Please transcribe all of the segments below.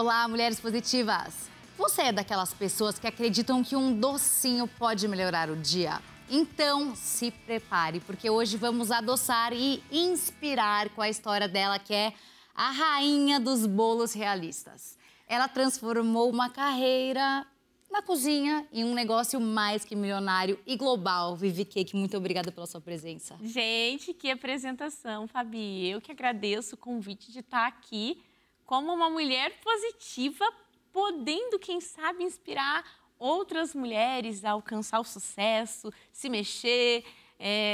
Olá, mulheres positivas! Você é daquelas pessoas que acreditam que um docinho pode melhorar o dia? Então, se prepare, porque hoje vamos adoçar e inspirar com a história dela, que é a rainha dos bolos realistas. Ela transformou uma carreira na cozinha em um negócio mais que milionário e global. Vivi Cake, muito obrigada pela sua presença. Gente, que apresentação, Fabi. Eu que agradeço o convite de estar aqui como uma mulher positiva, podendo, quem sabe, inspirar outras mulheres a alcançar o sucesso, se mexer,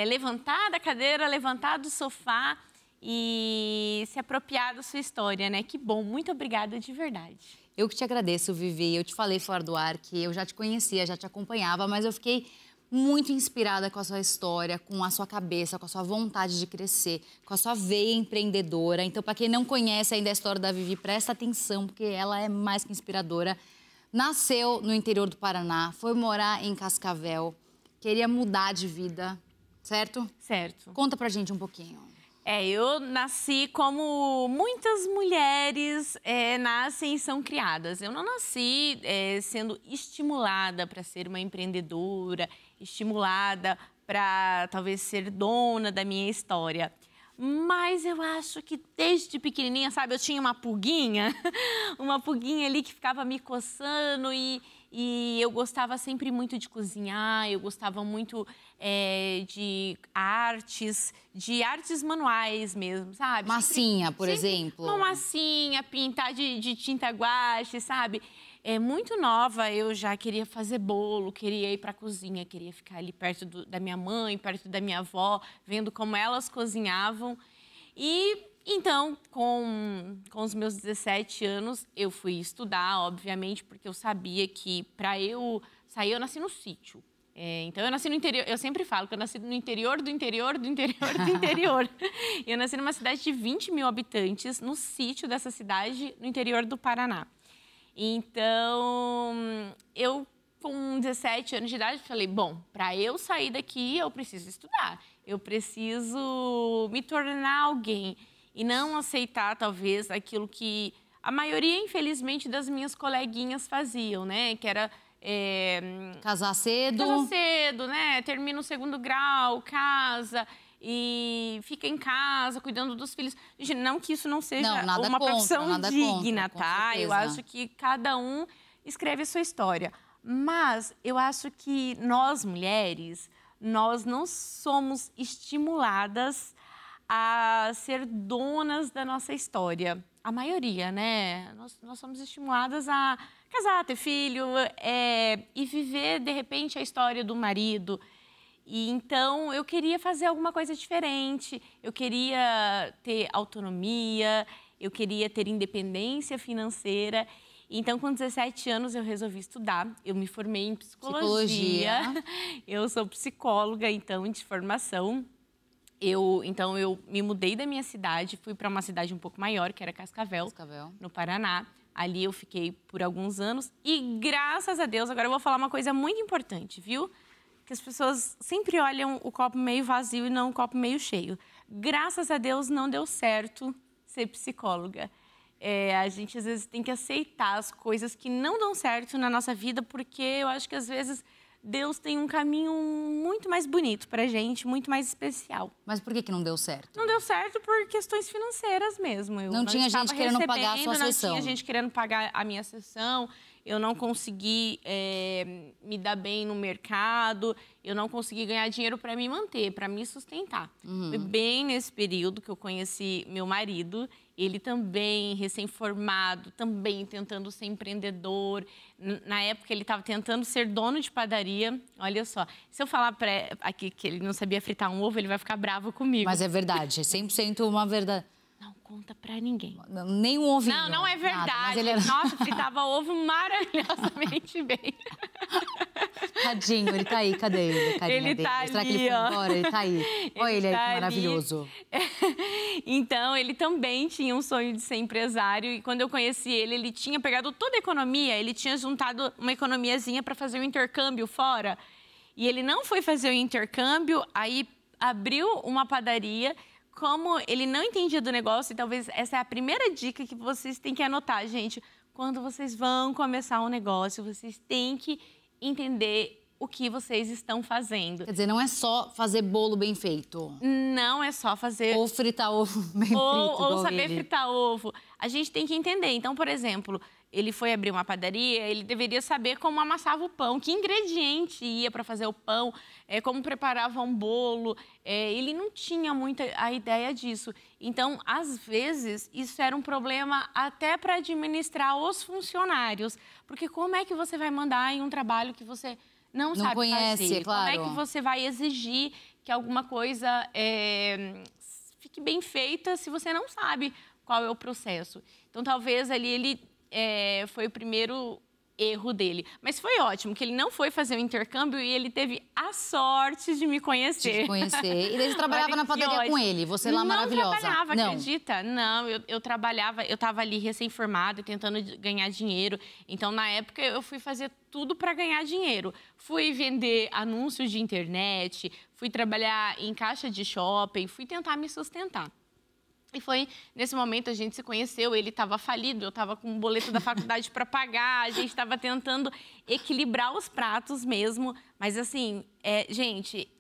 levantar da cadeira, levantar do sofá e se apropriar da sua história, né? Que bom, muito obrigada de verdade. Eu que te agradeço, Vivi. Eu te falei fora do ar que eu já te conhecia, já te acompanhava, mas eu fiquei muito inspirada com a sua história, com a sua cabeça, com a sua vontade de crescer, com a sua veia empreendedora. Então, para quem não conhece ainda a história da Vivi, presta atenção, porque ela é mais que inspiradora. Nasceu no interior do Paraná, foi morar em Cascavel, queria mudar de vida, certo? Certo. Conta pra gente um pouquinho. Eu nasci como muitas mulheres nascem e são criadas. Eu não nasci sendo estimulada para ser uma empreendedora, estimulada para talvez ser dona da minha história. Mas eu acho que desde pequenininha, sabe, eu tinha uma pulguinha ali que ficava me coçando e eu gostava sempre muito de cozinhar, eu gostava muito de artes manuais mesmo, sabe? Massinha, por exemplo? Uma massinha, pintar de tinta guache, sabe? Muito nova, eu já queria fazer bolo, queria ir para a cozinha, queria ficar ali perto da minha mãe, perto da minha avó, vendo como elas cozinhavam. E então, com os meus 17 anos, eu fui estudar, obviamente, porque eu sabia que para eu sair, eu nasci no sítio. Então, eu nasci no interior, eu sempre falo que eu nasci no interior do interior do interior do interior. Eu nasci numa cidade de 20 mil habitantes, no sítio dessa cidade, no interior do Paraná. Então, eu, com 17 anos de idade, falei, bom, para eu sair daqui, eu preciso estudar. Eu preciso me tornar alguém e não aceitar, talvez, aquilo que a maioria, infelizmente, das minhas coleguinhas faziam, né? Que era... Casar cedo. Casar cedo, né? Termina o 2º grau, casa... e fica em casa, cuidando dos filhos. Gente, não que isso não seja uma profissão digna, tá? Eu acho que cada um escreve a sua história. Mas eu acho que nós, mulheres, nós não somos estimuladas a ser donas da nossa história. A maioria, né? Nós somos estimuladas a casar, ter filho e viver, de repente, a história do marido. E então, eu queria fazer alguma coisa diferente, eu queria ter autonomia, eu queria ter independência financeira. Então, com 17 anos, eu resolvi estudar. Eu me formei em psicologia. Eu sou psicóloga, então, de formação. Então, eu me mudei da minha cidade, fui para uma cidade um pouco maior, que era Cascavel, no Paraná. Ali eu fiquei por alguns anos e, graças a Deus, agora eu vou falar uma coisa muito importante, viu? Que as pessoas sempre olham o copo meio vazio e não o copo meio cheio. Graças a Deus, não deu certo ser psicóloga. A gente, às vezes, tem que aceitar as coisas que não dão certo na nossa vida, porque eu acho que, às vezes, Deus tem um caminho muito mais bonito pra gente, muito mais especial. Mas por que não deu certo? Não deu certo por questões financeiras mesmo. Não tinha gente querendo pagar a sua sessão. Não tinha gente querendo pagar a minha sessão. Eu não consegui me dar bem no mercado, eu não consegui ganhar dinheiro para me manter, para me sustentar. Foi bem nesse período que eu conheci meu marido, ele também recém-formado, também tentando ser empreendedor. Na época, ele estava tentando ser dono de padaria. Olha só, se eu falar aqui que ele não sabia fritar um ovo, ele vai ficar bravo comigo. Mas é verdade, é 100% uma verdade. Não conta pra ninguém. Nem um ovinho. Não é verdade. Nada, ele era... Nossa, fritava ovo maravilhosamente bem. Tadinho, ele tá aí, cadê ele? Ele tá Será ali, que ele foi embora? Ele tá aí. Olha ele aí, que maravilhoso. Então, ele também tinha um sonho de ser empresário. E quando eu conheci ele, ele tinha pegado toda a economia. Ele tinha juntado uma economiazinha para fazer um intercâmbio fora. E ele não foi fazer o intercâmbio, aí abriu uma padaria. Como ele não entendia do negócio, e talvez essa é a primeira dica que vocês têm que anotar, gente. quando vocês vão começar um negócio, vocês têm que entender o que vocês estão fazendo. Quer dizer, não é só fazer bolo bem feito. Não é só fazer... Ou fritar ovo bem frito. Ou saber fritar ovo. A gente tem que entender. Então, por exemplo, ele foi abrir uma padaria, ele deveria saber como amassava o pão, que ingrediente ia para fazer o pão, como preparava um bolo. Ele não tinha muita a ideia disso. Então, às vezes, isso era um problema até para administrar os funcionários. Porque como é que você vai mandar em um trabalho que você não sabe conhece, fazer? Claro. Como é que você vai exigir que alguma coisa fique bem feita se você não sabe qual é o processo? Então, talvez ali ele foi o primeiro erro dele. Mas foi ótimo, que ele não foi fazer o intercâmbio e ele teve a sorte de me conhecer. De conhecer. E daí você trabalhava na padaria com ele, você lá maravilhosa. Não trabalhava, acredita? Não, eu trabalhava, eu estava ali recém-formada, tentando ganhar dinheiro. Então, na época, eu fui fazer tudo para ganhar dinheiro. Fui vender anúncios de internet, fui trabalhar em caixa de shopping, fui tentar me sustentar. E foi nesse momento a gente se conheceu, ele estava falido, eu estava com um boleto da faculdade para pagar, a gente estava tentando equilibrar os pratos mesmo. Mas assim, gente,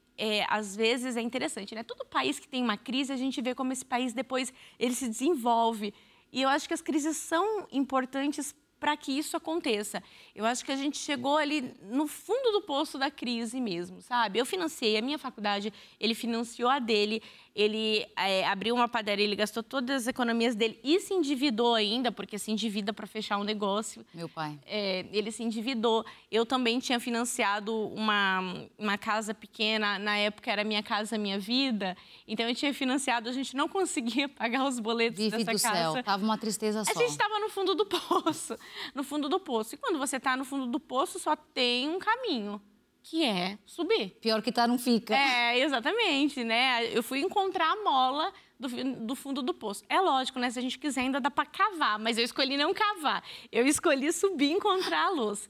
às vezes é interessante, né? Todo país que tem uma crise, a gente vê como esse país depois ele se desenvolve. E eu acho que as crises são importantes para que isso aconteça. Eu acho que a gente chegou ali no fundo do poço da crise mesmo, sabe? Eu financiei a minha faculdade, ele financiou a dele, ele abriu uma padaria, ele gastou todas as economias dele e se endividou ainda, porque se endivida para fechar um negócio. Meu pai. Ele se endividou. Eu também tinha financiado uma casa pequena, na época era Minha Casa Minha Vida, então eu tinha financiado, a gente não conseguia pagar os boletos dessa casa. Céu, tava uma tristeza só. A gente estava no fundo do poço, no fundo do poço. E quando você está no fundo do poço, só tem um caminho, que é subir. Pior que tá, não fica. Exatamente, né? Eu fui encontrar a mola do fundo do poço. É lógico, né? Se a gente quiser, ainda dá para cavar, mas eu escolhi não cavar. Eu escolhi subir e encontrar a luz.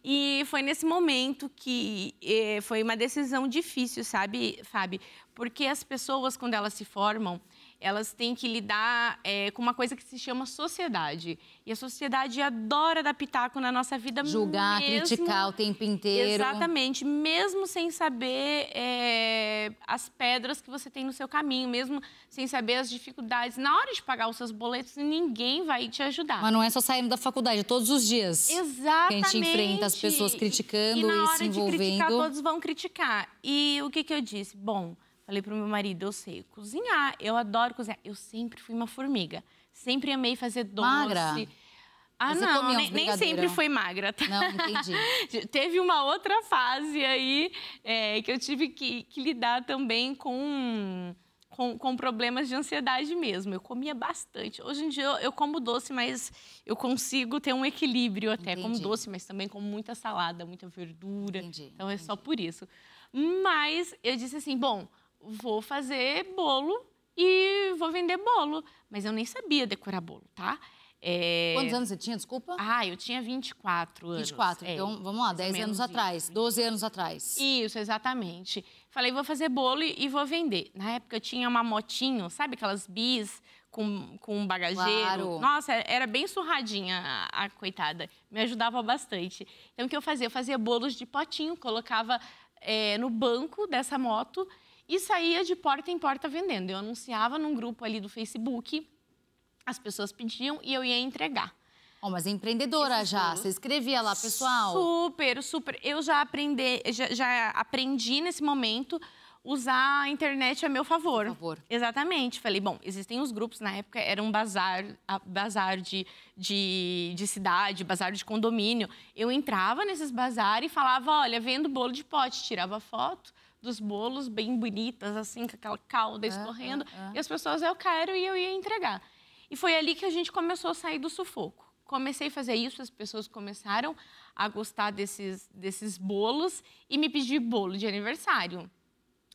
E foi nesse momento que foi uma decisão difícil, sabe, Fábio? Porque as pessoas, quando elas se formam, elas têm que lidar com uma coisa que se chama sociedade. E a sociedade adora dar pitaco na nossa vida. Julgar, criticar o tempo inteiro. Exatamente. Mesmo sem saber as pedras que você tem no seu caminho, mesmo sem saber as dificuldades. Na hora de pagar os seus boletos, ninguém vai te ajudar. Mas não é só saindo da faculdade, é todos os dias. Exatamente. Que a gente enfrenta as pessoas criticando e se envolvendo. Na hora de criticar, todos vão criticar. E o que eu disse? Bom, falei pro meu marido, eu sei cozinhar, eu adoro cozinhar. Eu sempre fui uma formiga, sempre amei fazer doce. Magra? Não, nem sempre foi magra, tá? Não, entendi. Teve uma outra fase aí que eu tive que lidar também com problemas de ansiedade mesmo. Eu comia bastante. Hoje em dia eu como doce, mas eu consigo ter um equilíbrio até. Como doce, mas também como muita salada, muita verdura. Então é só por isso. Mas eu disse assim, bom, vou fazer bolo e vou vender bolo. Mas eu nem sabia decorar bolo, tá? Quantos anos você tinha, desculpa? Eu tinha 24 anos. 24, então vamos lá, 10 anos atrás, 12 anos atrás. Isso, exatamente. Falei, vou fazer bolo e vou vender. Na época eu tinha uma motinho, sabe aquelas bis com um bagageiro? Claro. Nossa, era bem surradinha a coitada. Me ajudava bastante. Então o que eu fazia? Eu fazia bolos de potinho, colocava no banco dessa moto e saía de porta em porta vendendo. Eu anunciava num grupo ali do Facebook, as pessoas pediam e eu ia entregar. Mas é empreendedora já, você escrevia lá, pessoal? Super, super. Eu já aprendi nesse momento usar a internet a meu favor. Por favor. Exatamente. Falei, bom, existem os grupos, na época era um bazar de cidade, bazar de condomínio. Eu entrava nesses bazar e falava, olha, vendo bolo de pote, tirava foto dos bolos bem bonitas, assim, com aquela calda escorrendo. E as pessoas, eu quero, e eu ia entregar. E foi ali que a gente começou a sair do sufoco. Comecei a fazer isso, as pessoas começaram a gostar desses bolos e me pedir bolo de aniversário.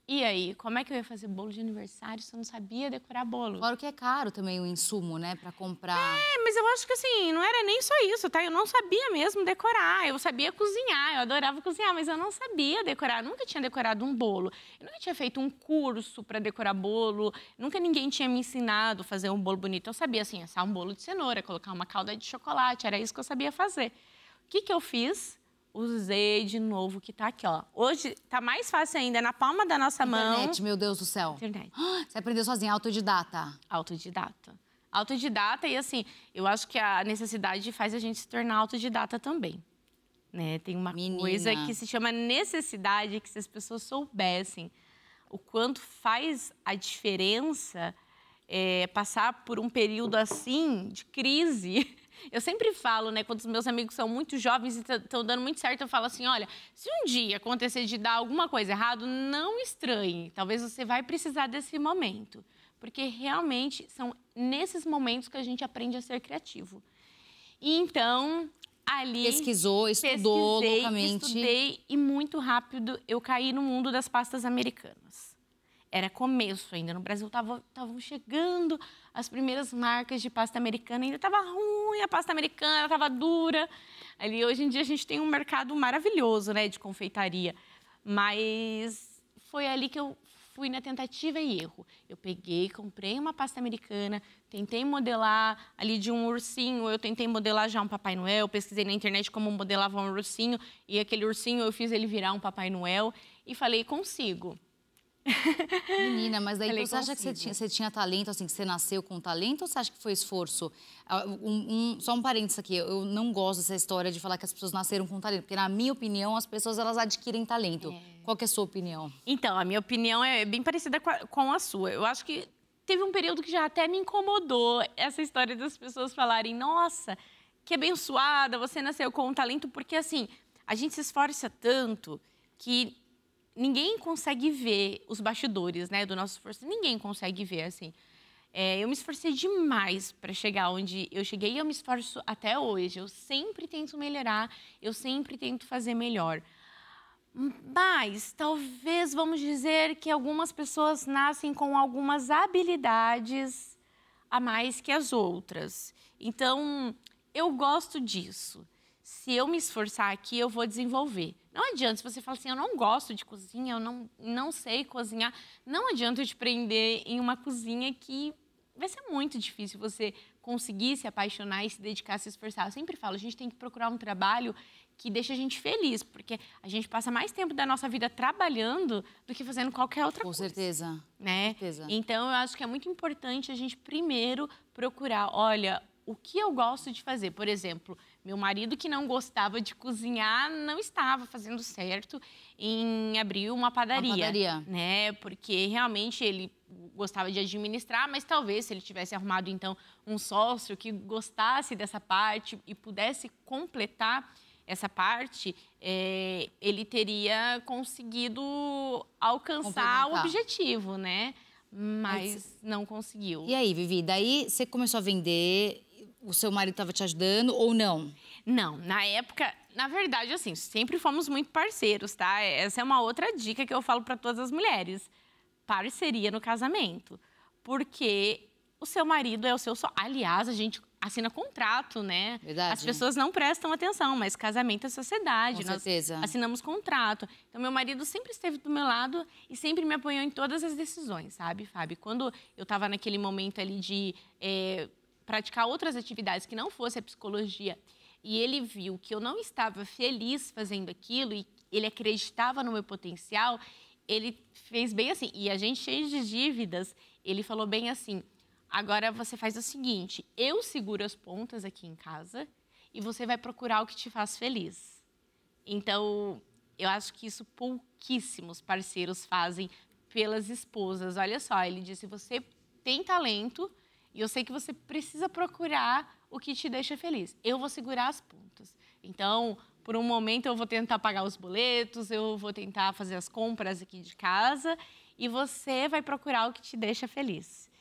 E aí, como é que eu ia fazer bolo de aniversário se eu não sabia decorar bolo? Fora que é caro também o insumo, né, pra comprar. Mas eu acho que assim, não era nem só isso, tá? Eu não sabia mesmo decorar, eu sabia cozinhar, eu adorava cozinhar, mas eu não sabia decorar, eu nunca tinha decorado um bolo. Eu nunca tinha feito um curso pra decorar bolo, nunca ninguém tinha me ensinado a fazer um bolo bonito. Eu sabia, assim, assar um bolo de cenoura, colocar uma calda de chocolate, era isso que eu sabia fazer. O que eu fiz? Usei de novo, que tá aqui, ó. Hoje tá mais fácil ainda, na palma da nossa mão. Internet, meu Deus do céu. Internet. Você aprendeu sozinha, autodidata? Autodidata. Autodidata e, assim, eu acho que a necessidade faz a gente se tornar autodidata também. Né? Tem uma coisa que se chama necessidade, que se as pessoas soubessem o quanto faz a diferença passar por um período, assim, de crise... Eu sempre falo, né, quando os meus amigos são muito jovens e estão dando muito certo, eu falo assim, olha, se um dia acontecer de dar alguma coisa errado, não estranhe. Talvez você vai precisar desse momento. Porque realmente são nesses momentos que a gente aprende a ser criativo. E então, ali... Estudou loucamente. Estudei e muito rápido eu caí no mundo das pastas americanas. Era começo ainda. No Brasil estavam chegando as primeiras marcas de pasta americana. Ainda estava ruim a pasta americana, estava dura. Ali, hoje em dia, a gente tem um mercado maravilhoso, né, de confeitaria. Mas foi ali que eu fui na tentativa e erro. Eu peguei, comprei uma pasta americana, tentei modelar ali de um ursinho. Eu tentei modelar já um Papai Noel. Pesquisei na internet como modelava um ursinho. E aquele ursinho, eu fiz ele virar um Papai Noel. E falei, consigo. Menina, mas daí você acha que você tinha talento, assim, que você nasceu com talento, ou você acha que foi esforço? Só um parênteses aqui, eu não gosto dessa história de falar que as pessoas nasceram com talento, porque na minha opinião, as pessoas, elas adquirem talento. Qual que é a sua opinião? Então, a minha opinião é bem parecida com a sua. Eu acho que teve um período que já até me incomodou essa história das pessoas falarem, nossa, que abençoada, você nasceu com um talento, porque assim, a gente se esforça tanto que ninguém consegue ver os bastidores, né, do nosso esforço. Ninguém consegue ver, assim. Eu me esforcei demais para chegar onde eu cheguei e eu me esforço até hoje. Eu sempre tento melhorar, eu sempre tento fazer melhor. Mas, talvez, vamos dizer que algumas pessoas nascem com algumas habilidades a mais que as outras. Então, eu gosto disso. Se eu me esforçar aqui, eu vou desenvolver. Não adianta se você fala assim, eu não gosto de cozinha, eu não sei cozinhar. Não adianta eu te prender em uma cozinha que vai ser muito difícil você conseguir se apaixonar e se dedicar, se esforçar. Eu sempre falo, a gente tem que procurar um trabalho que deixa a gente feliz, porque a gente passa mais tempo da nossa vida trabalhando do que fazendo qualquer outra coisa. Com certeza. Né? Com certeza. Então, eu acho que é muito importante a gente primeiro procurar, olha, o que eu gosto de fazer. Por exemplo, meu marido, que não gostava de cozinhar, não estava fazendo certo em abrir uma padaria. Né? Porque realmente ele gostava de administrar, mas talvez se ele tivesse arrumado, então, um sócio que gostasse dessa parte e pudesse completar essa parte, ele teria conseguido alcançar o objetivo, né? Mas não conseguiu. E aí, Vivi, daí você começou a vender, o seu marido estava te ajudando ou não? Não, na época, na verdade, assim, sempre fomos muito parceiros, tá? Essa é uma outra dica que eu falo para todas as mulheres. Parceria no casamento. Porque o seu marido é o seu sócio. Aliás, a gente assina contrato, né? Verdade. As pessoas não prestam atenção, mas casamento é sociedade. Com certeza. Nós assinamos contrato. Então, meu marido sempre esteve do meu lado e sempre me apoiou em todas as decisões, sabe, Fábio? Quando eu estava naquele momento ali de praticar outras atividades que não fosse a psicologia, e ele viu que eu não estava feliz fazendo aquilo e ele acreditava no meu potencial, ele fez bem assim. E a gente, cheio de dívidas, ele falou bem assim, agora você faz o seguinte, eu seguro as pontas aqui em casa e você vai procurar o que te faz feliz. Então, eu acho que isso pouquíssimos parceiros fazem pelas esposas. Olha só, ele disse, você tem talento e eu sei que você precisa procurar o que te deixa feliz. Eu vou segurar as pontas. Então, por um momento, eu vou tentar pagar os boletos, eu vou tentar fazer as compras aqui de casa e você vai procurar o que te deixa feliz.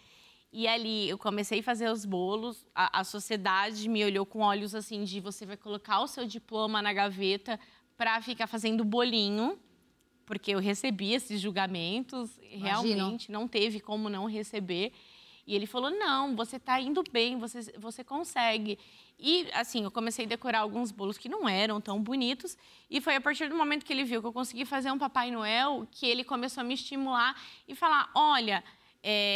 E ali eu comecei a fazer os bolos, a sociedade me olhou com olhos assim de você vai colocar o seu diploma na gaveta para ficar fazendo bolinho, porque eu recebi esses julgamentos, realmente não teve como não receber. E ele falou, não, você tá indo bem, você consegue. E, assim, eu comecei a decorar alguns bolos que não eram tão bonitos. E foi a partir do momento que ele viu que eu consegui fazer um Papai Noel que ele começou a me estimular e falar, olha,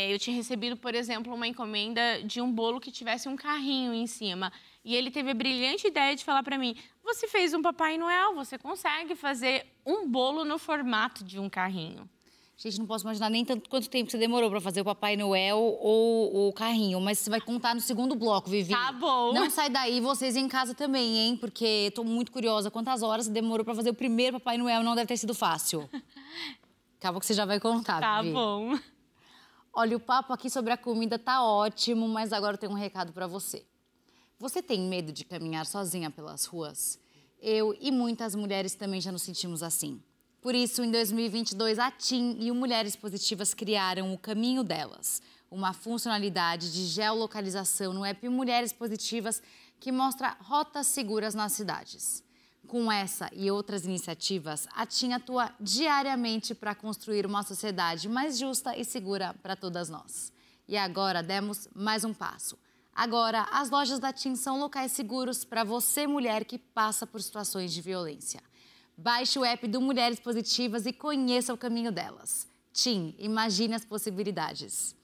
eu tinha recebido, por exemplo, uma encomenda de um bolo que tivesse um carrinho em cima. E ele teve a brilhante ideia de falar para mim, você fez um Papai Noel, você consegue fazer um bolo no formato de um carrinho. Gente, não posso imaginar nem tanto quanto tempo você demorou para fazer o Papai Noel ou o carrinho, mas você vai contar no segundo bloco, Vivi. Tá bom. Não sai daí, vocês em casa também, hein? Porque tô muito curiosa. Quantas horas você demorou para fazer o primeiro Papai Noel? Não deve ter sido fácil. Acaba que você já vai contar, Tá Vivi. bom. Olha, o papo aqui sobre a comida tá ótimo, mas agora eu tenho um recado para você. Você tem medo de caminhar sozinha pelas ruas? Eu e muitas mulheres também já nos sentimos assim. Por isso, em 2022, a TIM e o Mulheres Positivas criaram o Caminho Delas, uma funcionalidade de geolocalização no app Mulheres Positivas que mostra rotas seguras nas cidades. Com essa e outras iniciativas, a TIM atua diariamente para construir uma sociedade mais justa e segura para todas nós. E agora demos mais um passo. Agora, as lojas da TIM são locais seguros para você, mulher que passa por situações de violência. Baixe o app do Mulheres Positivas e conheça o caminho delas. TIM, imagine as possibilidades.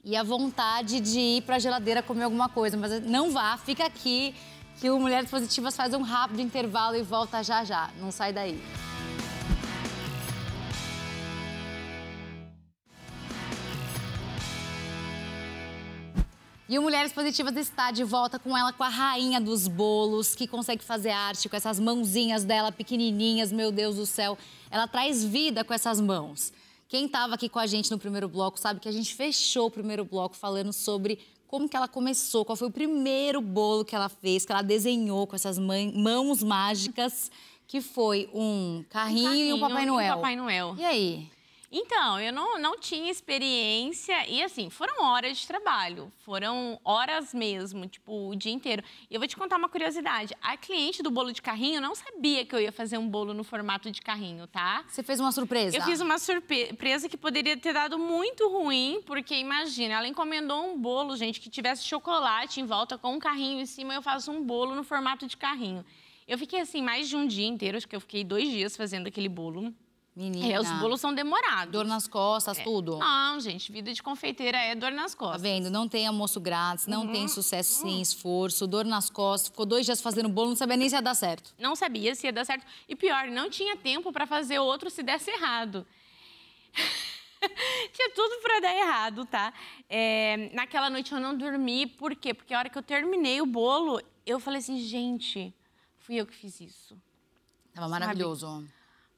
E a vontade de ir para a geladeira comer alguma coisa, mas não vá, fica aqui que o Mulheres Positivas faz um rápido intervalo e volta já já. Não sai daí. E o Mulheres Positivas está de volta com ela, com a rainha dos bolos, que consegue fazer arte com essas mãozinhas dela pequenininhas, meu Deus do céu. Ela traz vida com essas mãos. Quem estava aqui com a gente no primeiro bloco sabe que a gente fechou o primeiro bloco falando sobre como que ela começou, qual foi o primeiro bolo que ela fez, que ela desenhou com essas mãos mágicas, que foi um carrinho e um Papai Noel. Um Papai Noel. E aí? Então, eu não tinha experiência e, assim, foram horas de trabalho, foram horas mesmo, tipo, o dia inteiro. E eu vou te contar uma curiosidade, a cliente do bolo de carrinho não sabia que eu ia fazer um bolo no formato de carrinho, tá? Você fez uma surpresa? Eu fiz uma surpresa que poderia ter dado muito ruim, porque, imagina, ela encomendou um bolo, gente, que tivesse chocolate em volta com um carrinho em cima, eu faço um bolo no formato de carrinho. Eu fiquei, assim, mais de um dia inteiro, acho que eu fiquei 2 dias fazendo aquele bolo. Menina. Os bolos são demorados. Dor nas costas, tudo. Não, gente, vida de confeiteira é dor nas costas. Tá vendo? Não tem almoço grátis, não tem sucesso sem esforço, dor nas costas. Ficou 2 dias fazendo bolo, não sabia nem se ia dar certo. Não sabia se ia dar certo. E pior, não tinha tempo para fazer outro se desse errado. Tinha tudo para dar errado, tá? Naquela noite eu não dormi. Por quê? Porque a hora que eu terminei o bolo, eu falei assim, gente, fui eu que fiz isso. Tava maravilhoso.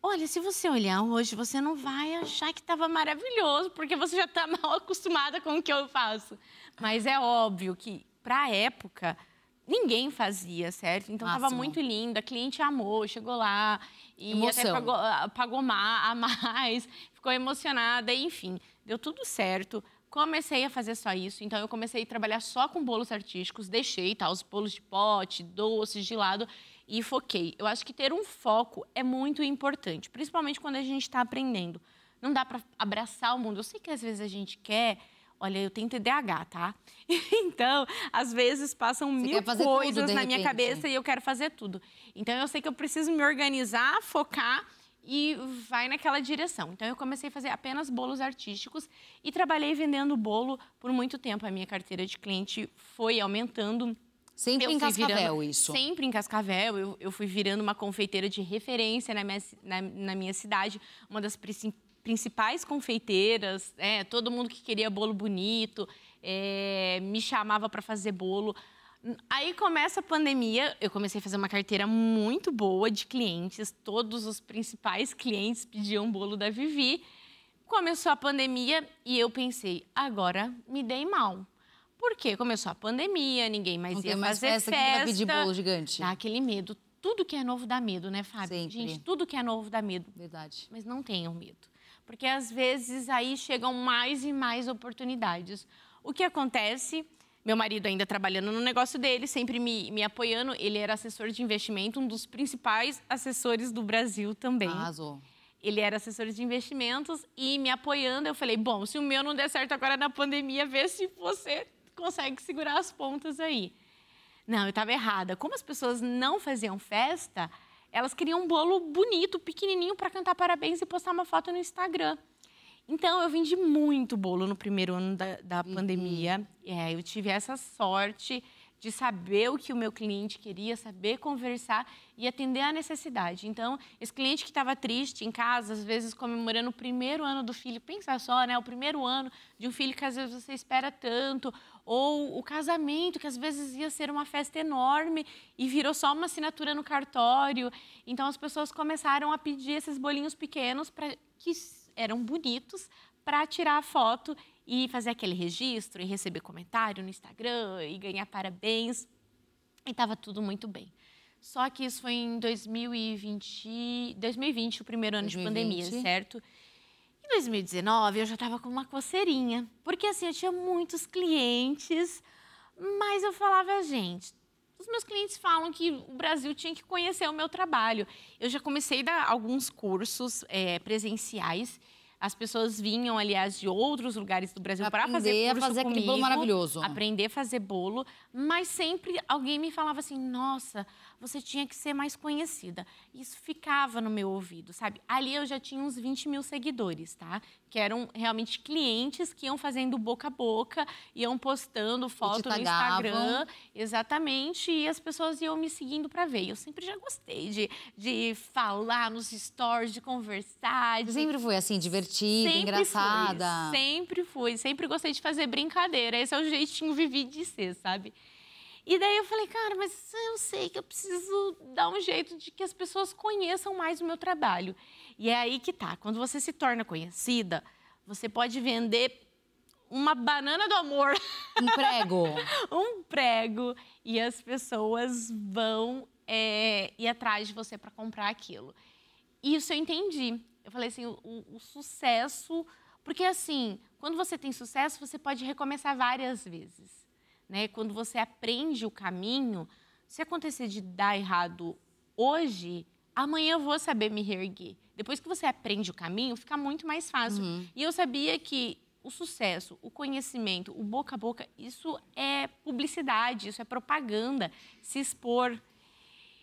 Olha, se você olhar hoje, você não vai achar que estava maravilhoso, porque você já está mal acostumada com o que eu faço. Mas é óbvio que, para a época, ninguém fazia, certo? Então, estava muito linda, a cliente amou, chegou lá e emoção. até pagou a mais, ficou emocionada, enfim, deu tudo certo. Comecei a fazer só isso, então eu comecei a trabalhar só com bolos artísticos, deixei os bolos de pote, doces de lado e foquei. Eu acho que ter um foco é muito importante, principalmente quando a gente está aprendendo. Não dá para abraçar o mundo. Eu sei que às vezes a gente quer... Olha, eu tenho TDAH, tá? Então, às vezes passam mil coisas na minha cabeça e eu quero fazer tudo. Então, eu sei que eu preciso me organizar, focar e vai naquela direção. Então, eu comecei a fazer apenas bolos artísticos e trabalhei vendendo bolo por muito tempo. A minha carteira de cliente foi aumentando. Sempre em Cascavel, isso? Sempre em Cascavel. Eu fui virando uma confeiteira de referência na minha cidade, uma das principais confeiteiras, todo mundo que queria bolo bonito, me chamava para fazer bolo. Aí começa a pandemia, eu comecei a fazer uma carteira muito boa de clientes, todos os principais clientes pediam bolo da Vivi. Começou a pandemia e eu pensei, agora me dei mal. Por quê? Começou a pandemia, ninguém mais ia fazer festa. Que vai pedir bolo gigante. Dá aquele medo. Tudo que é novo dá medo, né, Fábio? Sempre. Gente, tudo que é novo dá medo. Verdade. Mas não tenham medo. Porque, às vezes, aí chegam mais e mais oportunidades. O que acontece... Meu marido ainda trabalhando no negócio dele, sempre me apoiando. Ele era assessor de investimento, um dos principais assessores do Brasil também. Arrasou. Ele era assessor de investimentos e me apoiando. Eu falei, bom, se o meu não der certo agora na pandemia, vê se você consegue segurar as pontas aí. Não, eu estava errada. Como as pessoas não faziam festa, elas queriam um bolo bonito, pequenininho, para cantar parabéns e postar uma foto no Instagram. Então, eu vendi muito bolo no primeiro ano da pandemia. Eu tive essa sorte de saber o que o meu cliente queria, saber conversar e atender a necessidade. Então, esse cliente que estava triste em casa, às vezes comemorando o primeiro ano do filho, pensa só, né? O primeiro ano de um filho que às vezes você espera tanto, ou o casamento, que às vezes ia ser uma festa enorme e virou só uma assinatura no cartório. Então, as pessoas começaram a pedir esses bolinhos pequenos que eram bonitos para tirar a foto e fazer aquele registro e receber comentário no Instagram e ganhar parabéns. E estava tudo muito bem. Só que isso foi em 2020, o primeiro ano de pandemia, certo? Em 2019, eu já estava com uma coceirinha. Porque, assim, eu tinha muitos clientes, mas eu falava, gente, os meus clientes falam que o Brasil tinha que conhecer o meu trabalho. Eu já comecei a dar alguns cursos presenciais. As pessoas vinham, aliás, de outros lugares do Brasil para fazer curso comigo, aquele bolo maravilhoso. Aprender a fazer bolo, mas sempre alguém me falava assim, nossa, você tinha que ser mais conhecida. Isso ficava no meu ouvido, sabe? Ali eu já tinha uns 20 mil seguidores, tá? Que eram realmente clientes que iam fazendo boca a boca, iam postando foto no Instagram. Exatamente, e as pessoas iam me seguindo para ver. Eu sempre já gostei de falar nos stories, de conversar. Sempre foi assim, divertida, engraçada. Sempre fui, sempre gostei de fazer brincadeira. Esse é o jeitinho Vivi de ser, sabe? E daí eu falei, cara, mas eu sei que eu preciso dar um jeito de que as pessoas conheçam mais o meu trabalho. E é aí que tá, quando você se torna conhecida, você pode vender uma banana do amor. Um prego. Um prego. E as pessoas vão ir atrás de você para comprar aquilo. Isso eu entendi. Eu falei assim, o sucesso... Porque assim, quando você tem sucesso, você pode recomeçar várias vezes. Né? Quando você aprende o caminho, se acontecer de dar errado hoje, amanhã eu vou saber me reerguer. Depois que você aprende o caminho, fica muito mais fácil. E eu sabia que o sucesso, o conhecimento, o boca a boca, isso é publicidade, isso é propaganda, se expor.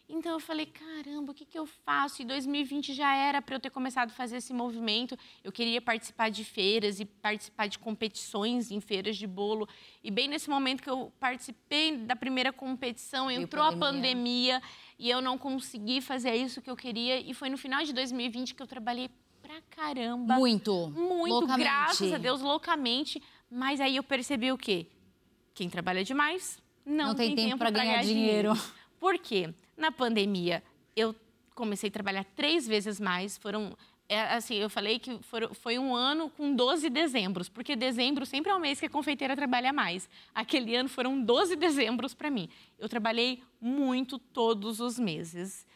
Então, eu falei, caramba, o que eu faço? E 2020 já era para eu ter começado a fazer esse movimento. Eu queria participar de feiras e participar de competições em feiras de bolo. E bem nesse momento que eu participei da primeira competição, entrou a pandemia e eu não consegui fazer isso que eu queria. E foi no final de 2020 que eu trabalhei pra caramba. Muito, graças a Deus, loucamente. Mas aí eu percebi o quê? Quem trabalha demais não tem tempo para ganhar dinheiro. Por quê? Na pandemia, eu comecei a trabalhar 3 vezes mais. Assim, eu falei que foi um ano com 12 dezembros, porque dezembro sempre é o mês que a confeiteira trabalha mais. Aquele ano foram 12 dezembros para mim. Eu trabalhei muito todos os meses.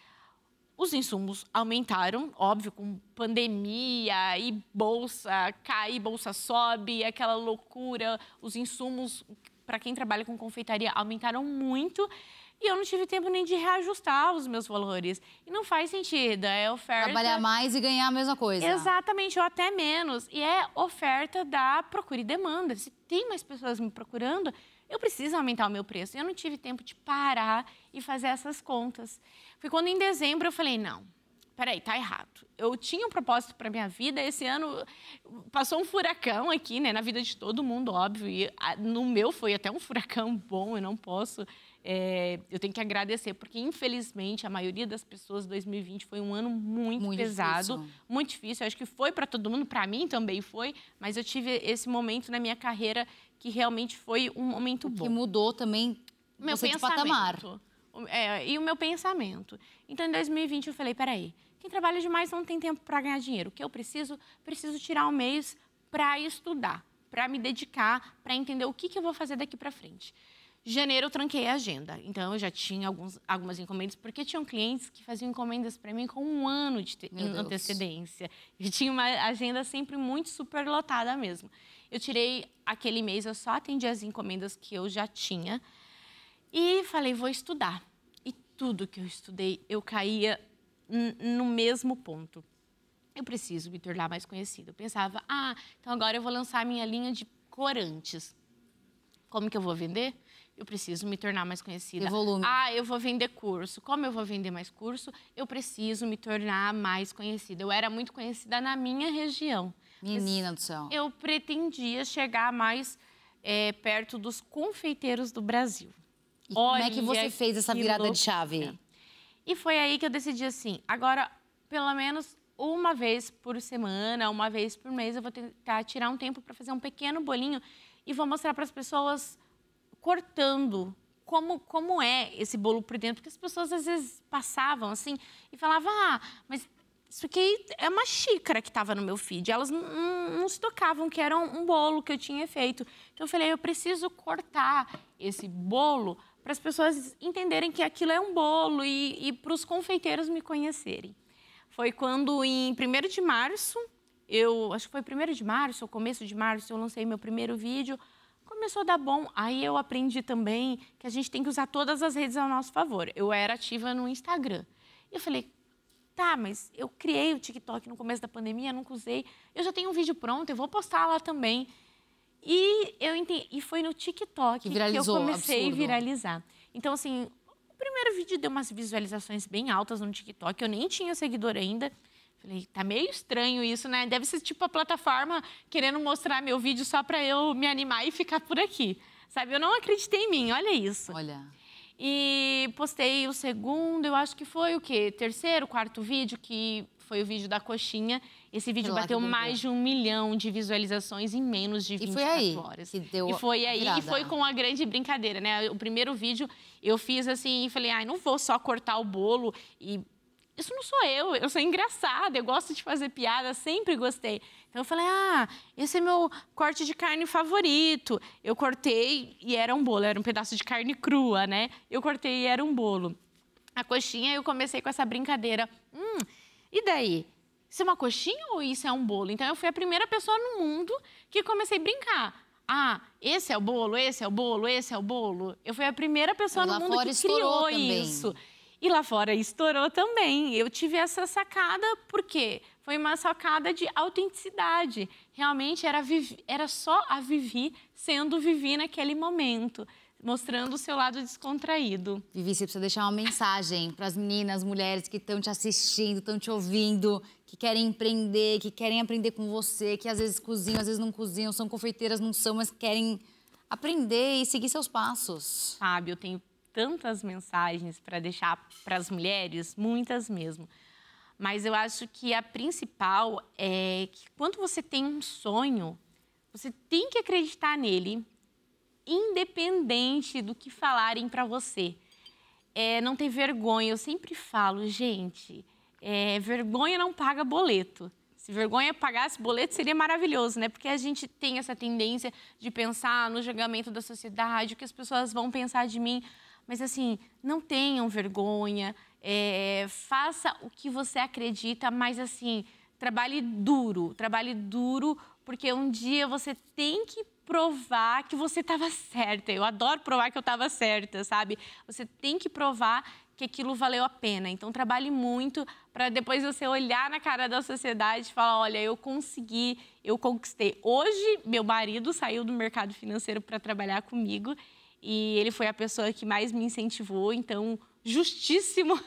Os insumos aumentaram, óbvio, com pandemia e bolsa cai, bolsa sobe, aquela loucura. Os insumos, para quem trabalha com confeitaria, aumentaram muito. E eu não tive tempo nem de reajustar os meus valores. E não faz sentido, é oferta... Trabalhar mais e ganhar a mesma coisa. Exatamente, ou até menos. E é oferta da procura e demanda. Se tem mais pessoas me procurando, eu preciso aumentar o meu preço. Eu não tive tempo de parar e fazer essas contas. Foi quando em dezembro eu falei, não, peraí, tá errado. Eu tinha um propósito para minha vida, esse ano passou um furacão aqui, né, na vida de todo mundo, óbvio. E no meu foi até um furacão bom, eu não posso... eu tenho que agradecer, porque infelizmente a maioria das pessoas, 2020 foi um ano muito pesado, difícil. Muito difícil. Eu acho que foi para todo mundo, para mim também foi, mas eu tive esse momento na minha carreira que realmente foi um momento bom. Que mudou também meu você pensamento. De patamar. E o meu pensamento. Então, em 2020 eu falei, peraí, quem trabalha demais não tem tempo para ganhar dinheiro. O que eu preciso tirar um mês para estudar, para me dedicar, para entender o que eu vou fazer daqui para frente. Janeiro eu tranquei a agenda, então eu já tinha algumas encomendas, porque tinham clientes que faziam encomendas para mim com um ano de antecedência. Eu tinha uma agenda sempre muito superlotada mesmo. Eu tirei aquele mês, eu só atendi as encomendas que eu já tinha e falei, vou estudar. E tudo que eu estudei, eu caía no mesmo ponto. eu preciso me tornar mais conhecida. Eu pensava, então agora eu vou lançar a minha linha de corantes. Como que eu vou vender? Eu preciso me tornar mais conhecida. De volume. Eu vou vender curso. Como eu vou vender mais curso? Eu preciso me tornar mais conhecida. Eu era muito conhecida na minha região. Menina do céu. Eu pretendia chegar mais perto dos confeiteiros do Brasil. E como é que você fez essa virada de chave? E foi aí que eu decidi assim, agora, pelo menos uma vez por semana, uma vez por mês, eu vou tentar tirar um tempo para fazer um pequeno bolinho e vou mostrar para as pessoas cortando como é esse bolo por dentro. Porque as pessoas, às vezes, passavam assim e falavam, mas isso aqui é uma xícara que estava no meu feed. Elas não se tocavam que era um bolo que eu tinha feito. Então, eu falei, eu preciso cortar esse bolo para as pessoas entenderem que aquilo é um bolo e para os confeiteiros me conhecerem. Foi quando, em 1º de março, acho que foi 1º de março, ou começo de março, eu lancei meu primeiro vídeo. Começou a dar bom. Aí eu aprendi também que a gente tem que usar todas as redes ao nosso favor. Eu era ativa no Instagram. E eu falei, mas eu criei o TikTok no começo da pandemia, nunca usei. Eu já tenho um vídeo pronto, eu vou postar lá também. E eu entendi, e foi no TikTok que eu comecei a viralizar. Então, assim, o primeiro vídeo deu umas visualizações bem altas no TikTok. Eu nem tinha seguidor ainda. Falei, tá meio estranho isso, né? Deve ser tipo a plataforma querendo mostrar meu vídeo só pra eu me animar e ficar por aqui. Sabe, eu não acreditei em mim, olha isso. Olha. E postei o segundo, eu acho que foi o quê? 3º, 4º vídeo, que foi o vídeo da coxinha. Esse vídeo bateu mais de 1 milhão de visualizações em menos de 24 horas. E foi aí e foi com a grande brincadeira, né? O primeiro vídeo eu fiz assim, e falei, não vou só cortar o bolo e... Isso não sou eu sou engraçada, eu gosto de fazer piada, sempre gostei. Então eu falei, esse é meu corte de carne favorito. Eu cortei e era um bolo, era um pedaço de carne crua, né? Eu cortei e era um bolo. A coxinha, eu comecei com essa brincadeira. E daí? Isso é uma coxinha ou isso é um bolo? Então eu fui a primeira pessoa no mundo que comecei a brincar. Esse é o bolo, esse é o bolo, esse é o bolo. Eu fui a primeira pessoa no mundo que criou isso. E lá fora estourou também. Eu tive essa sacada porque foi uma sacada de autenticidade. Realmente era só a Vivi sendo Vivi naquele momento, mostrando o seu lado descontraído. Vivi, você precisa deixar uma mensagem para as meninas, mulheres que estão te assistindo, estão te ouvindo, que querem empreender, que querem aprender com você, que às vezes cozinham, às vezes não cozinham, são confeiteiras, não são, mas querem aprender e seguir seus passos. Sabe, eu tenho tantas mensagens para deixar para as mulheres, muitas mesmo. Mas eu acho que a principal é que quando você tem um sonho, você tem que acreditar nele, independente do que falarem para você. Não ter vergonha. Eu sempre falo, gente, vergonha não paga boleto. Se vergonha pagasse boleto, seria maravilhoso, né? Porque a gente tem essa tendência de pensar no julgamento da sociedade, o que as pessoas vão pensar de mim. Mas, assim, não tenham vergonha, faça o que você acredita, mas, assim, trabalhe duro, porque um dia você tem que provar que você estava certa. Eu adoro provar que eu estava certa, sabe? Você tem que provar que aquilo valeu a pena. Então, trabalhe muito para depois você olhar na cara da sociedade e falar, olha, eu consegui, eu conquistei. Hoje, meu marido saiu do mercado financeiro para trabalhar comigo, e ele foi a pessoa que mais me incentivou, então, justíssimo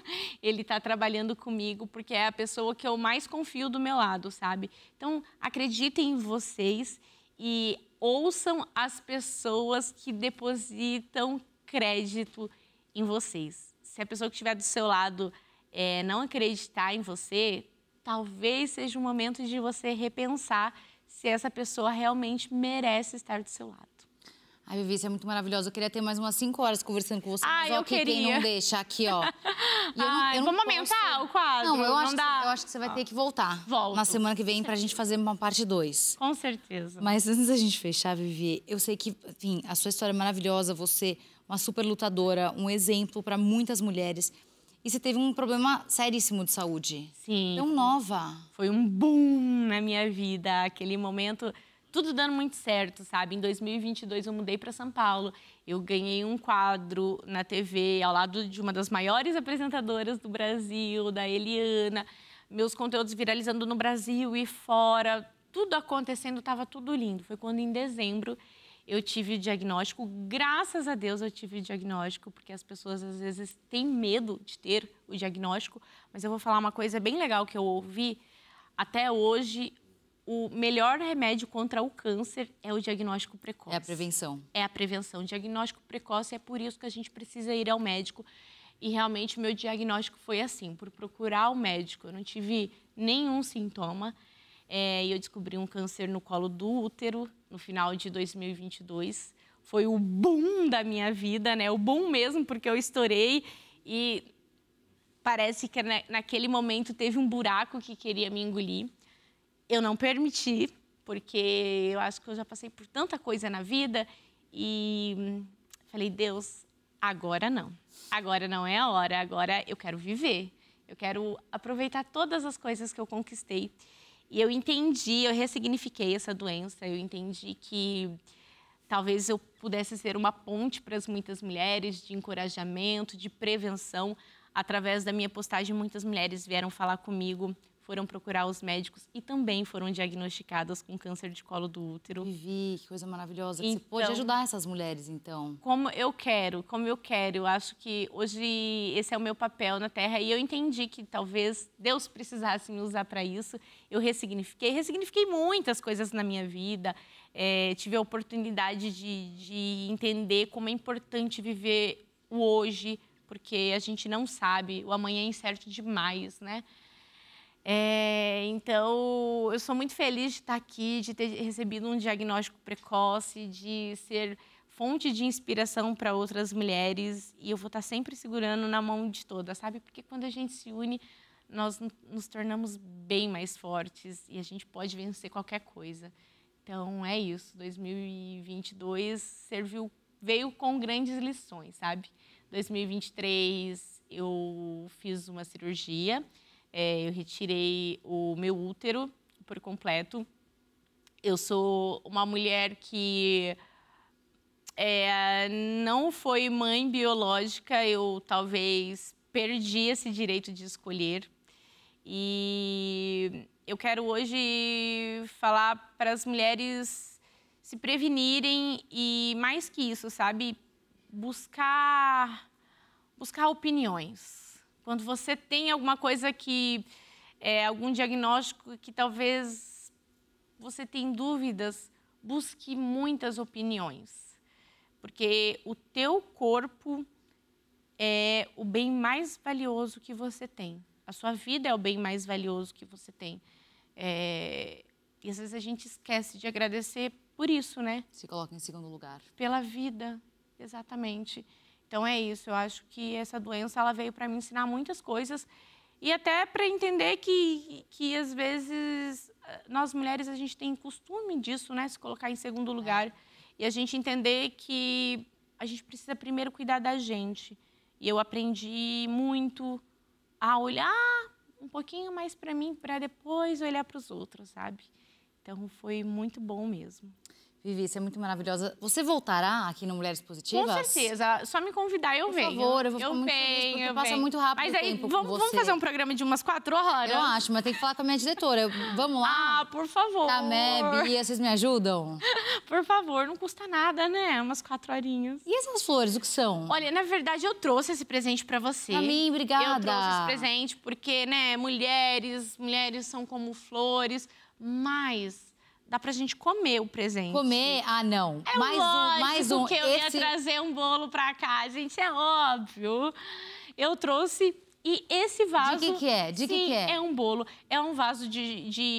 ele tá trabalhando comigo, porque é a pessoa que eu mais confio do meu lado, sabe? Então, acreditem em vocês e ouçam as pessoas que depositam crédito em vocês. Se a pessoa que estiver do seu lado não acreditar em você, talvez seja o momento de você repensar se essa pessoa realmente merece estar do seu lado. Ai, Vivi, isso é muito maravilhoso. Eu queria ter mais umas 5 horas conversando com você. Mas eu queria. Quem não deixa aqui, ó. Vamos aumentar o quadro? Não, eu acho que você vai ter que voltar. Volto. Na semana que vem pra gente fazer uma parte 2. Com certeza. Mas antes da gente fechar, Vivi, eu sei que, enfim, a sua história é maravilhosa. Você, uma super lutadora, um exemplo pra muitas mulheres. E você teve um problema seríssimo de saúde. Sim. Tão nova. Foi um boom na minha vida, aquele momento... Tudo dando muito certo, sabe? Em 2022, eu mudei para São Paulo. Eu ganhei um quadro na TV, ao lado de uma das maiores apresentadoras do Brasil, da Eliana. meus conteúdos viralizando no Brasil e fora, tudo acontecendo, estava tudo lindo. Foi quando, em dezembro, eu tive o diagnóstico. Graças a Deus eu tive o diagnóstico, porque as pessoas, às vezes, têm medo de ter o diagnóstico. Mas eu vou falar uma coisa bem legal que eu ouvi. Até hoje, o melhor remédio contra o câncer é o diagnóstico precoce. É a prevenção. É a prevenção. O diagnóstico precoce é por isso que a gente precisa ir ao médico. E realmente o meu diagnóstico foi assim, por procurar o médico. Eu não tive nenhum sintoma. E eu descobri um câncer no colo do útero no final de 2022. Foi o boom da minha vida, né? O boom mesmo, porque eu estourei e parece que naquele momento teve um buraco que queria me engolir. Eu não permiti, porque eu acho que eu já passei por tanta coisa na vida e falei, Deus, agora não. Agora não é a hora, agora eu quero viver. Eu quero aproveitar todas as coisas que eu conquistei. E eu entendi, eu ressignifiquei essa doença, eu entendi que talvez eu pudesse ser uma ponte para as muitas mulheres, de encorajamento, de prevenção. Através da minha postagem, muitas mulheres vieram falar comigo, foram procurar os médicos e também foram diagnosticadas com câncer de colo do útero. Vivi, que coisa maravilhosa. Então, você pode ajudar essas mulheres, então. Como eu quero. Eu acho que hoje esse é o meu papel na Terra e eu entendi que talvez Deus precisasse me usar para isso. Eu ressignifiquei muitas coisas na minha vida. Tive a oportunidade de entender como é importante viver o hoje, porque a gente não sabe, o amanhã é incerto demais, né? Então, eu sou muito feliz de estar aqui, de ter recebido um diagnóstico precoce, de ser fonte de inspiração para outras mulheres. E eu vou estar sempre segurando na mão de todas, sabe? Porque quando a gente se une, nós nos tornamos bem mais fortes e a gente pode vencer qualquer coisa. Então, é isso. 2022 veio com grandes lições, sabe? 2023, eu fiz uma cirurgia. Eu retirei o meu útero por completo. Eu sou uma mulher que não foi mãe biológica, eu talvez perdi esse direito de escolher. E eu quero hoje falar para as mulheres se prevenirem e, mais que isso, sabe, buscar opiniões. Quando você tem alguma coisa algum diagnóstico que talvez você tenha dúvidas, busque muitas opiniões. Porque o teu corpo é o bem mais valioso que você tem. A sua vida é o bem mais valioso que você tem. E às vezes a gente esquece de agradecer por isso, né? Se coloca em segundo lugar. Pela vida, exatamente. Então, é isso. Eu acho que essa doença ela veio para me ensinar muitas coisas e até para entender que, às vezes, nós mulheres, a gente tem costume disso, né? Se colocar em segundo lugar. E a gente entender que a gente precisa primeiro cuidar da gente. E eu aprendi muito a olhar um pouquinho mais para mim, para depois olhar para os outros, sabe? Então, foi muito bom mesmo. Vivi, você é muito maravilhosa. Você voltará aqui no Mulheres Positivas? Com certeza. Só me convidar, eu venho. Por favor, eu vou ficar muito feliz, porque passa muito rápido o tempo com você. Mas aí, vamos fazer um programa de umas 4 horas? Eu acho, mas tem que falar com a minha diretora. Vamos lá? Ah, por favor. Tamé, Bia, vocês me ajudam? Por favor, não custa nada, né? Umas 4 horinhas. E essas flores, o que são? Olha, na verdade, eu trouxe esse presente pra você. A mim, obrigada. Eu trouxe esse presente porque, né, mulheres são como flores, mas dá pra gente comer o presente. Comer? Ah, não. É mais um. Que eu ia trazer um bolo pra cá, gente, é óbvio. Eu trouxe e esse vaso... De que é? De que é? É um bolo. É um vaso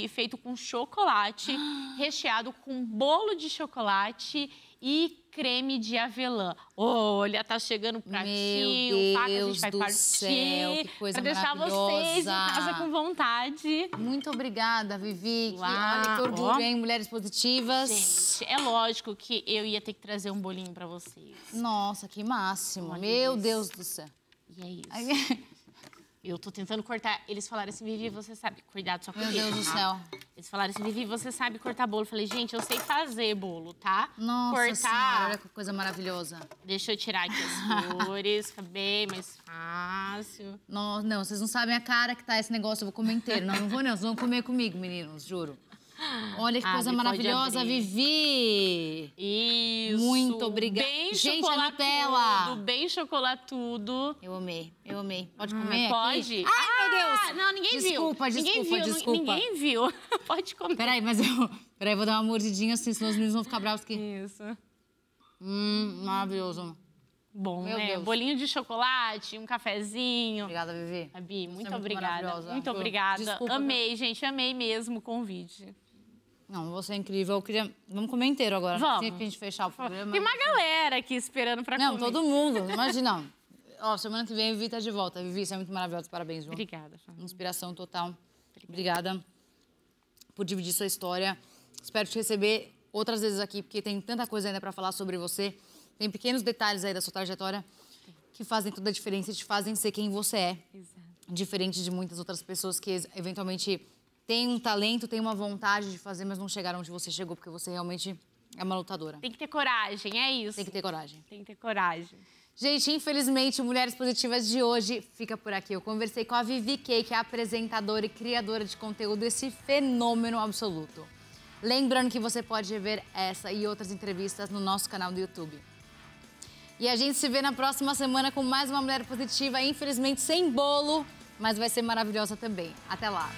feito com chocolate, recheado com bolo de chocolate e creme de avelã. Olha, tá chegando o pratinho, o faca, a gente vai partir. Céu, que coisa pra deixar vocês em casa com vontade. Muito obrigada, Vivi. Olha que orgulho, hein? Mulheres Positivas. Gente, é lógico que eu ia ter que trazer um bolinho pra vocês. Nossa, que máximo. Olha Meu Deus do céu. E é isso. Eu tô tentando cortar. Eles falaram assim, Vivi, você sabe... Cuidado, só com Meu Deus do céu. Eles falaram assim, Vivi, você sabe cortar bolo. Eu falei, gente, eu sei fazer bolo, tá? Nossa cortar... senhora, olha que coisa maravilhosa. Deixa eu tirar aqui as cores, fica bem mais fácil. Não, vocês não sabem a cara que tá esse negócio, eu vou comer inteiro. Não vou não, vocês vão comer comigo, meninos, juro. Olha que coisa maravilhosa, Vivi! Isso! Muito obrigada. Bem gente, a Nutella! Bem chocolatudo. Eu amei. Pode comer pode? Aqui? Ai, meu Deus! Não, ninguém viu. Desculpa. Ninguém viu. Pode comer. Peraí, vou dar uma mordidinha assim, senão os meninos vão ficar bravos aqui. Isso. Maravilhoso. Bom, meu Deus. Bolinho de chocolate, um cafezinho. Obrigada, Vivi. Abi, muito obrigada. Muito obrigada. Desculpa, amei, gente. Amei mesmo o convite. Não, você é incrível. Vamos comer inteiro agora. Vamos. Assim que a gente fechar o programa. Tem uma galera aqui esperando pra comer. Não, todo mundo. Imagina. Ó, semana que vem a Vivi tá de volta. Vivi, você é muito maravilhosa. Parabéns, viu? Obrigada. Inspiração total. Obrigada por dividir sua história. Espero te receber outras vezes aqui, porque tem tanta coisa ainda pra falar sobre você. Tem pequenos detalhes aí da sua trajetória que fazem toda a diferença e te fazem ser quem você é. Exato. Diferente de muitas outras pessoas que eventualmente têm um talento, têm uma vontade de fazer, mas não chegaram onde você chegou, porque você realmente é uma lutadora. Tem que ter coragem, é isso. Tem que ter coragem. Tem que ter coragem. Gente, infelizmente, o Mulheres Positivas de hoje fica por aqui. Eu conversei com a Vivi Kay, que é apresentadora e criadora de conteúdo, esse fenômeno absoluto. Lembrando que você pode rever essa e outras entrevistas no nosso canal do YouTube. E a gente se vê na próxima semana com mais uma Mulher Positiva, infelizmente sem bolo, mas vai ser maravilhosa também. Até lá!